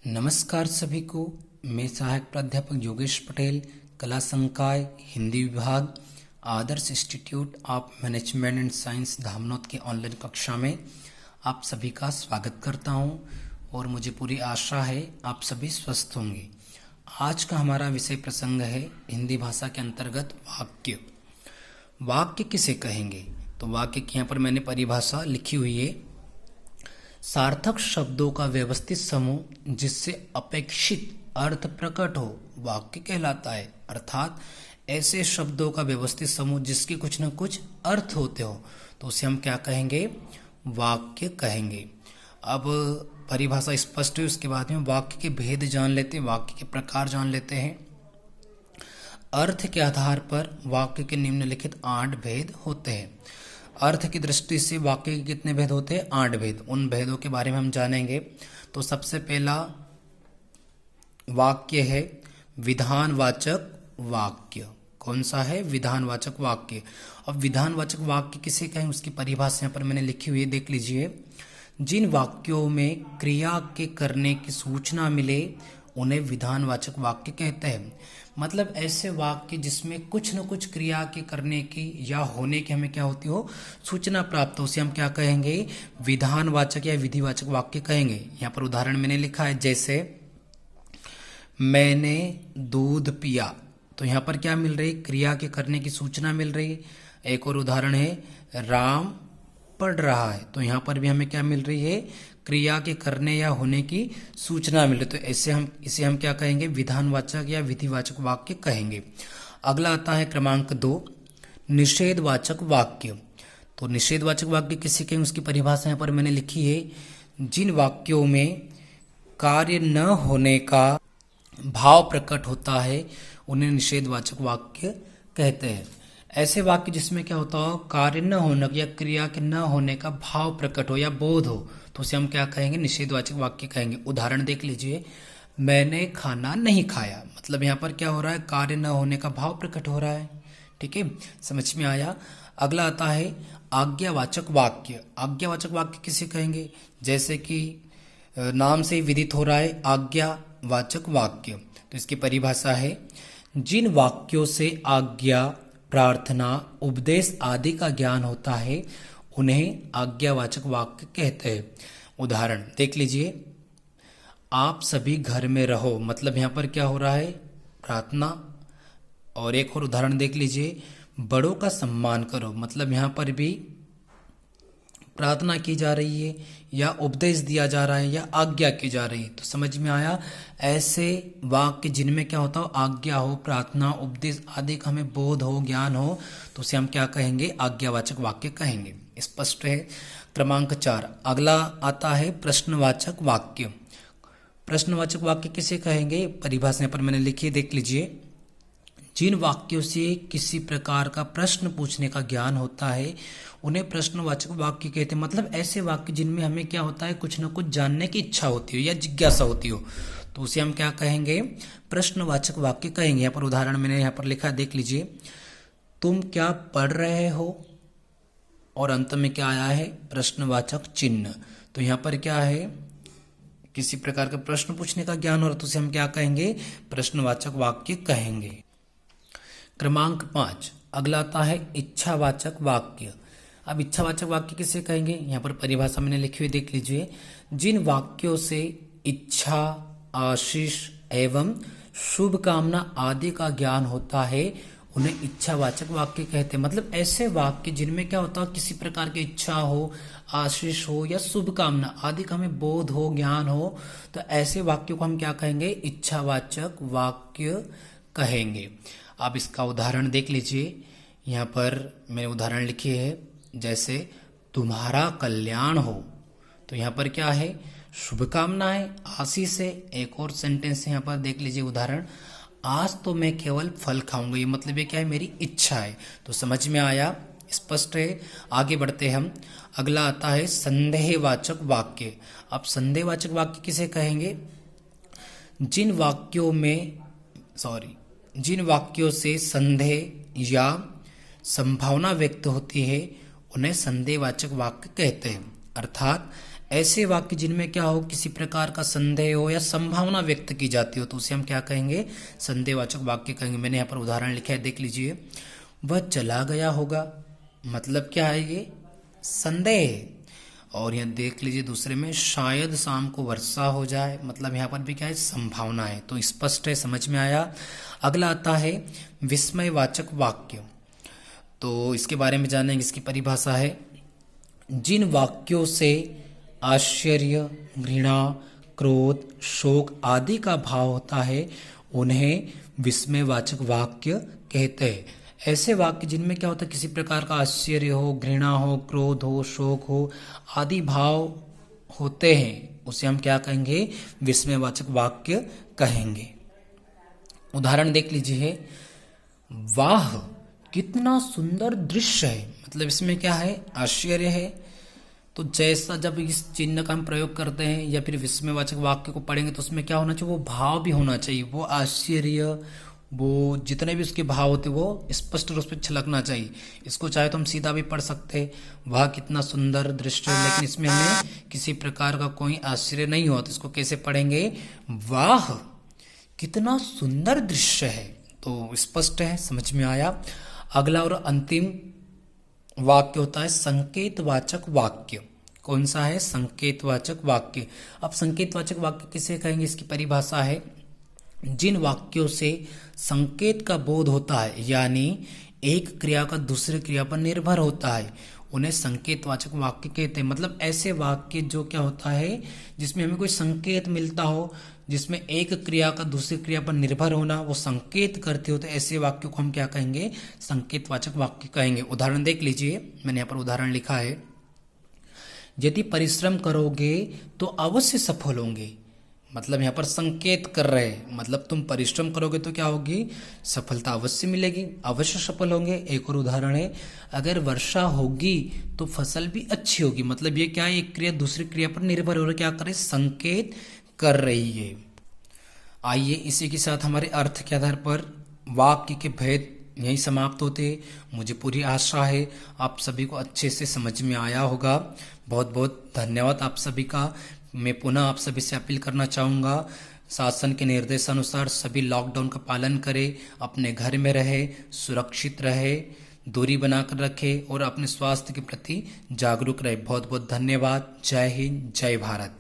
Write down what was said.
नमस्कार सभी को। मैं सहायक प्राध्यापक योगेश पटेल, कला संकाय हिंदी विभाग, Adarsh institute of management and science Dhamnod की ऑनलाइन कक्षा में आप सभी का स्वागत करता हूं और मुझे पूरी आशा है आप सभी स्वस्थ होंगे। आज का हमारा विषय प्रसंग है हिंदी भाषा के अंतर्गत वाक्य। वाक्य किसे कहेंगे? तो वाक्य की यहाँ पर मैंने परिभाषा लिखी हुई है। सार्थक शब्दों का व्यवस्थित समूह जिससे अपेक्षित अर्थ प्रकट हो वाक्य कहलाता है। अर्थात ऐसे शब्दों का व्यवस्थित समूह जिसके कुछ न कुछ अर्थ होते हो तो उसे हम क्या कहेंगे? वाक्य कहेंगे। अब परिभाषा स्पष्ट है, उसके बाद में वाक्य के भेद जान लेते हैं, वाक्य के प्रकार जान लेते हैं। अर्थ के आधार पर वाक्य के निम्नलिखित 8 भेद होते हैं। अर्थ की दृष्टि से वाक्य के कितने भेद होते हैं? 8 भेद। उन भेदों के बारे में हम जानेंगे। तो सबसे पहला वाक्य है विधानवाचक वाक्य। कौन सा है? विधानवाचक वाक्य। अब विधानवाचक वाक्य किसे कहें उसकी परिभाषा यहाँ पर मैंने लिखी हुई है, देख लीजिए। जिन वाक्यों में क्रिया के करने की सूचना मिले उन्हें विधानवाचक वाक्य कहते हैं। मतलब ऐसे वाक्य जिसमें कुछ न कुछ क्रिया के करने की या होने की हमें क्या होती हो? सूचना प्राप्त हो, उसे हम क्या कहेंगे? विधानवाचक या विधिवाचक वाक्य कहेंगे। यहाँ पर उदाहरण मैंने लिखा है, जैसे मैंने दूध पिया। तो यहाँ पर क्या मिल रही? क्रिया के करने की सूचना मिल रही। एक और उदाहरण है राम पढ़ रहा है। तो यहाँ पर भी हमें क्या मिल रही है? क्रिया के करने या होने की सूचना मिल रही। तो ऐसे इसे हम क्या कहेंगे? विधानवाचक या विधिवाचक वाक्य कहेंगे। अगला आता है क्रमांक 2 निषेधवाचक वाक्य। तो निषेधवाचक वाक्य किसे कहें उसकी परिभाषा यहाँ पर मैंने लिखी है। जिन वाक्यों में कार्य न होने का भाव प्रकट होता है उन्हें निषेधवाचक वाक्य कहते हैं। ऐसे वाक्य जिसमें क्या होता हो? कार्य न होने या क्रिया के न होने का भाव प्रकट हो या बोध हो तो उसे हम क्या कहेंगे? निषेधवाचक वाक्य कहेंगे। उदाहरण देख लीजिए, मैंने खाना नहीं खाया। मतलब यहाँ पर क्या हो रहा है? कार्य न होने का भाव प्रकट हो रहा है। ठीक है, समझ में आया। अगला आता है आज्ञावाचक वाक्य। आज्ञावाचक वाक्य किसे कहेंगे? जैसे कि नाम से ही विदित हो रहा है आज्ञावाचक वाक्य। तो इसकी परिभाषा है जिन वाक्यों से आज्ञा, प्रार्थना, उपदेश आदि का ज्ञान होता है उन्हें आज्ञावाचक वाक्य कहते हैं। उदाहरण देख लीजिए, आप सभी घर में रहो। मतलब यहाँ पर क्या हो रहा है? प्रार्थना। और एक और उदाहरण देख लीजिए, बड़ों का सम्मान करो। मतलब यहाँ पर भी प्रार्थना की जा रही है या उपदेश दिया जा रहा है या आज्ञा की जा रही है। तो समझ में आया। ऐसे वाक्य जिनमें क्या होता हो? आज्ञा हो, प्रार्थना, उपदेश आदि का हमें बोध हो, ज्ञान हो तो उसे हम क्या कहेंगे? आज्ञावाचक वाक्य कहेंगे। स्पष्ट है। क्रमांक 4 अगला आता है प्रश्नवाचक वाक्य। प्रश्नवाचक वाक्य किसे कहेंगे? परिभाषा पर मैंने लिखी है, देख लीजिए। जिन वाक्यों से किसी प्रकार का प्रश्न पूछने का ज्ञान होता है उन्हें प्रश्नवाचक वाक्य कहते हैं। मतलब ऐसे वाक्य जिनमें हमें क्या होता है? कुछ न कुछ जानने की इच्छा होती हो या जिज्ञासा होती हो तो उसे हम क्या कहेंगे? प्रश्नवाचक वाक्य कहेंगे। यहाँ पर उदाहरण मैंने यहाँ पर लिखा, देख लीजिए। तुम क्या पढ़ रहे हो? और अंत में क्या आया है? प्रश्नवाचक चिन्ह। तो यहाँ पर क्या है? किसी प्रकार का प्रश्न पूछने का ज्ञान हो रहा तो उसे हम क्या कहेंगे? प्रश्नवाचक वाक्य कहेंगे। क्रमांक 5 अगला आता है इच्छावाचक वाक्य। अब इच्छावाचक वाक्य किसे कहेंगे? यहाँ पर परिभाषा मैंने लिखी हुई, देख लीजिए। जिन वाक्यों से इच्छा, आशीष एवं शुभ कामना आदि का ज्ञान होता है उन्हें इच्छावाचक वाक्य कहते हैं। मतलब ऐसे वाक्य जिनमें क्या होता है? किसी प्रकार की इच्छा हो, आशीष हो या शुभ कामना आदि का हमें बोध हो, ज्ञान हो तो ऐसे वाक्यों को हम क्या कहेंगे? इच्छावाचक वाक्य कहेंगे। आप इसका उदाहरण देख लीजिए। यहाँ पर मैंने उदाहरण लिखी है, जैसे तुम्हारा कल्याण हो। तो यहाँ पर क्या है? शुभकामना है, आशीष है। एक और सेंटेंस है यहाँ पर, देख लीजिए उदाहरण, आज तो मैं केवल फल खाऊंगा। ये मतलब ये क्या है? मेरी इच्छा है। तो समझ में आया, स्पष्ट है। आगे बढ़ते हम। अगला आता है संदेहवाचक वाक्य। अब संदेहवाचक वाक्य किसे कहेंगे? जिन वाक्यों से संदेह या संभावना व्यक्त होती है उन्हें संदेहवाचक वाक्य कहते हैं। अर्थात ऐसे वाक्य जिनमें क्या हो, किसी प्रकार का संदेह हो या संभावना व्यक्त की जाती हो तो उसे हम क्या कहेंगे, संदेहवाचक वाक्य कहेंगे। मैंने यहाँ पर उदाहरण लिखा है, देख लीजिए। वह चला गया होगा, मतलब क्या है ये, संदेह है। और यहाँ देख लीजिए दूसरे में, शायद शाम को वर्षा हो जाए, मतलब यहाँ पर भी क्या है, संभावना है। तो स्पष्ट है, समझ में आया। अगला आता है विस्मयवाचक वाक्य। तो इसके बारे में जानेंगे, इसकी परिभाषा है, जिन वाक्यों से आश्चर्य, घृणा, क्रोध, शोक आदि का भाव होता है उन्हें विस्मयवाचक वाक्य कहते हैं। ऐसे वाक्य जिनमें क्या होता है, किसी प्रकार का आश्चर्य हो, घृणा हो, क्रोध हो, शोक हो आदि भाव होते हैं उसे हम क्या कहेंगे, विस्मयवाचक वाक्य कहेंगे। उदाहरण देख लीजिए, वाह कितना सुंदर दृश्य है, मतलब इसमें क्या है, आश्चर्य है। तो जैसा जब इस चिन्ह का हम प्रयोग करते हैं या फिर विस्मयवाचक वाक्य को पढ़ेंगे तो उसमें क्या होना चाहिए, वो भाव भी होना चाहिए, वो आश्चर्य, वो जितने भी उसके भाव होते वो स्पष्ट रूप से छलकना चाहिए। इसको चाहे तो हम सीधा भी पढ़ सकते हैं, वाह कितना सुंदर दृश्य, लेकिन इसमें हमें किसी प्रकार का कोई आश्चर्य नहीं हो, तो इसको कैसे पढ़ेंगे, वाह कितना सुंदर दृश्य है। तो स्पष्ट है, समझ में आया। अगला और अंतिम वाक्य होता है संकेतवाचक वाक्य। कौन सा है, संकेतवाचक वाक्य। अब संकेतवाचक वाक्य किसे कहेंगे, इसकी परिभाषा है, जिन वाक्यों से संकेत का बोध होता है, यानी एक क्रिया का दूसरे क्रिया पर निर्भर होता है, उन्हें संकेतवाचक वाक्य कहते हैं। मतलब ऐसे वाक्य जो क्या होता है, जिसमें हमें कोई संकेत मिलता हो, जिसमें एक क्रिया का दूसरी क्रिया पर निर्भर होना वो संकेत करते हो, तो ऐसे वाक्यों को हम क्या कहेंगे, संकेतवाचक वाक्य कहेंगे। उदाहरण देख लीजिए, मैंने यहाँ पर उदाहरण लिखा है, यदि परिश्रम करोगे तो अवश्य सफल होंगे, मतलब यहाँ पर संकेत कर रहे हैं, मतलब तुम परिश्रम करोगे तो क्या होगी, सफलता अवश्य मिलेगी, अवश्य सफल होंगे। एक और उदाहरण है, अगर वर्षा होगी तो फसल भी अच्छी होगी, मतलब ये क्या है, एक क्रिया दूसरी क्रिया पर निर्भर हो रही, क्या करे, संकेत कर रही है। आइए इसी के साथ हमारे अर्थ के आधार पर वाक्य के भेद यहीं समाप्त होते। मुझे पूरी आशा है आप सभी को अच्छे से समझ में आया होगा। बहुत बहुत धन्यवाद आप सभी का। मैं पुनः आप सभी से अपील करना चाहूँगा, शासन के निर्देशानुसार सभी लॉकडाउन का पालन करें, अपने घर में रहे, सुरक्षित रहे, दूरी बनाकर रखें और अपने स्वास्थ्य के प्रति जागरूक रहे। बहुत बहुत धन्यवाद। जय हिंद, जय भारत।